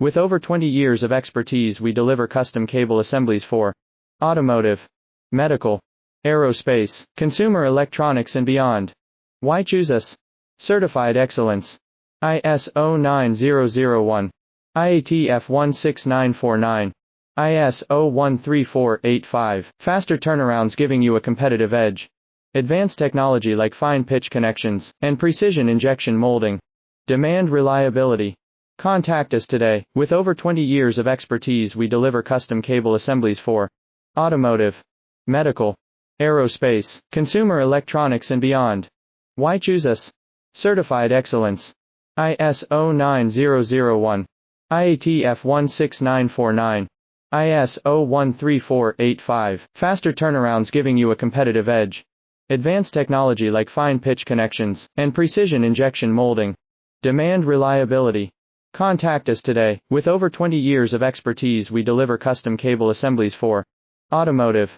With over 20 years of expertise, we deliver custom cable assemblies for automotive, medical, aerospace, consumer electronics and beyond. Why choose us? Certified excellence. ISO 9001, IATF 16949, ISO 13485. Faster turnarounds giving you a competitive edge. Advanced technology like fine pitch connections and precision injection molding. Demand reliability. Contact us today. With over 20 years of expertise, we deliver custom cable assemblies for automotive, medical, aerospace, consumer electronics and beyond. Why choose us? Certified excellence. ISO 9001, IATF 16949, ISO 13485. Faster turnarounds giving you a competitive edge. Advanced technology like fine pitch connections and precision injection molding. Demand reliability. Contact us today. With over 20 years of expertise, we deliver custom cable assemblies for automotive,